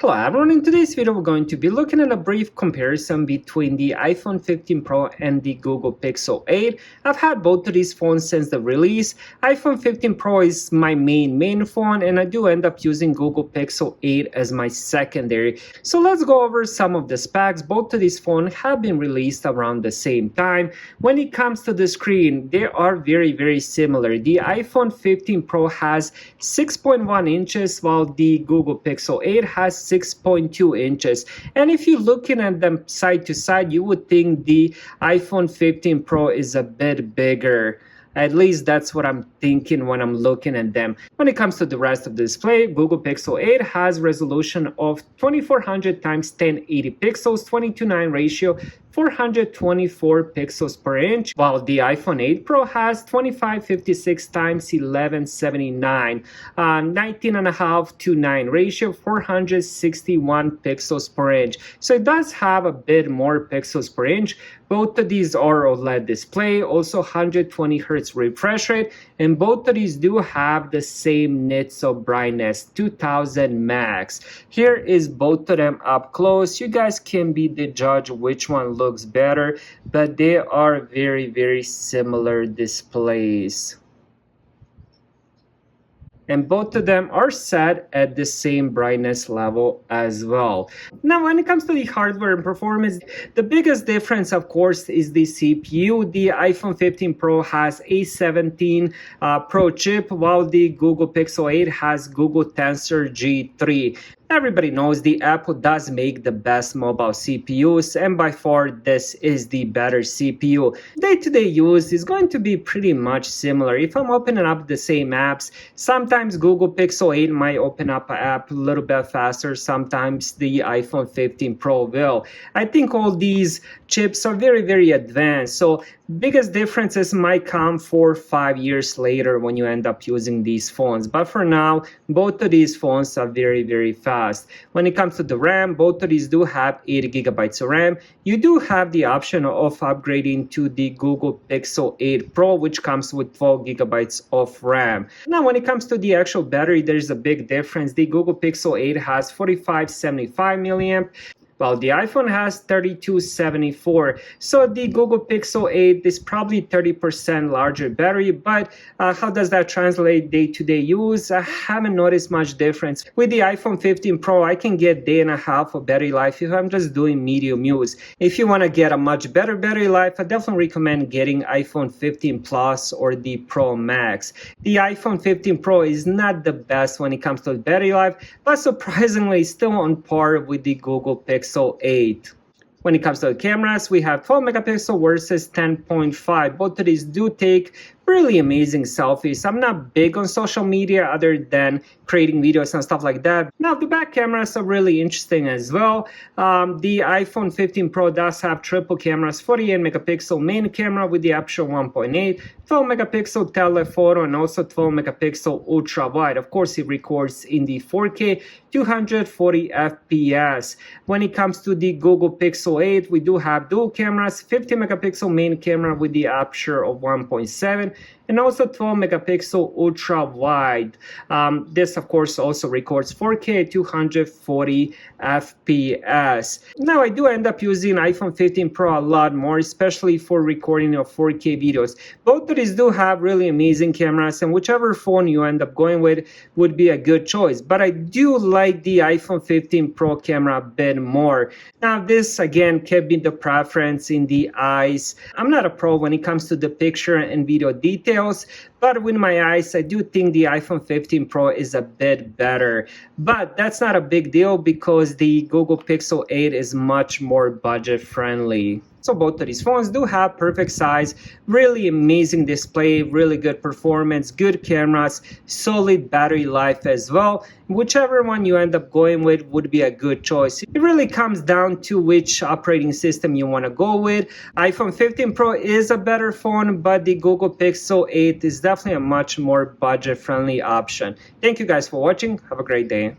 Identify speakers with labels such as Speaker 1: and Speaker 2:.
Speaker 1: Hello everyone, in today's video we're going to be looking at a brief comparison between the iPhone 15 Pro and the Google Pixel 8. I've had both of these phones since the release. iPhone 15 Pro is my main phone, and I do end up using Google Pixel 8 as my secondary. So let's go over some of the specs. Both of these phones have been released around the same time. When it comes to the screen, they are very similar. The iPhone 15 Pro has 6.1 inches while the Google Pixel 8 has 6.2 inches. And if you're looking at them side to side, you would think the iPhone 15 Pro is a bit bigger. At least that's what I'm thinking when I'm looking at them. When it comes to the rest of the display, Google Pixel 8 has resolution of 2400 x 1080 pixels, 22:9 ratio, 424 pixels per inch, while the iPhone 8 Pro has 2556 x 1179, 19.5:9 ratio, 461 pixels per inch. So it does have a bit more pixels per inch. Both of these are OLED display, also 120 Hz refresh rate, and both of these do have the same nits of brightness, 2000 max. Here is both of them up close. You guys can be the judge which one looks better, but they are very similar displays. And both of them are set at the same brightness level as well. Now, when it comes to the hardware and performance, the biggest difference, of course, is the CPU. The iPhone 15 Pro has A17 Pro chip, while the Google Pixel 8 has Google Tensor G3. Everybody knows the Apple does make the best mobile CPUs, and by far this is the better CPU. Day-to-day use is going to be pretty much similar. If I'm opening up the same apps, sometimes Google Pixel 8 might open up an app a little bit faster, sometimes the iPhone 15 Pro will. I think all these chips are very advanced, so biggest differences might come 4 or 5 years later when you end up using these phones. But for now, both of these phones are very fast. When it comes to the RAM, both of these do have 8 gigabytes of RAM. You do have the option of upgrading to the Google Pixel 8 Pro, which comes with 12 gigabytes of RAM. Now, when it comes to the actual battery, there's a big difference. The Google Pixel 8 has 4575 milliamp, while the iPhone has 3274. So the Google Pixel 8 is probably 30% larger battery, but how does that translate day-to-day use? I haven't noticed much difference. With the iPhone 15 Pro, I can get day and a half of battery life if I'm just doing medium use. If you want to get a much better battery life, I definitely recommend getting iPhone 15 Plus or the Pro Max. The iPhone 15 Pro is not the best when it comes to battery life, but surprisingly still on par with the Google Pixel 8. When it comes to the cameras, we have 12 megapixel versus 10.5. Both of these do take really amazing selfies. I'm not big on social media other than creating videos and stuff like that. Now, the back cameras are really interesting as well. The iPhone 15 Pro does have triple cameras, 48 megapixel main camera with the aperture 1.8, 12 megapixel telephoto, and also 12 megapixel ultra wide. Of course, it records in the 4K 240 FPS. When it comes to the Google Pixel 8, we do have dual cameras, 50 megapixel main camera with the aperture of 1.7, and also 12 megapixel ultra wide. This of course also records 4K 240 FPS. Now, I do end up using iPhone 15 Pro a lot more, especially for recording of 4K videos. Both of these do have really amazing cameras, and whichever phone you end up going with would be a good choice. But I do like the iPhone 15 Pro camera a bit more. Now, this again can be the preference in the eyes. I'm not a pro when it comes to the picture and video details, but with my eyes, I do think the iPhone 15 Pro is a bit better. But that's not a big deal because the Google Pixel 8 is much more budget friendly. So both of these phones do have perfect size, really amazing display, really good performance, good cameras, solid battery life as well. Whichever one you end up going with would be a good choice. It really comes down to which operating system you want to go with. iPhone 15 Pro is a better phone, but the Google Pixel 8 is definitely a much more budget-friendly option. Thank you guys for watching. Have a great day.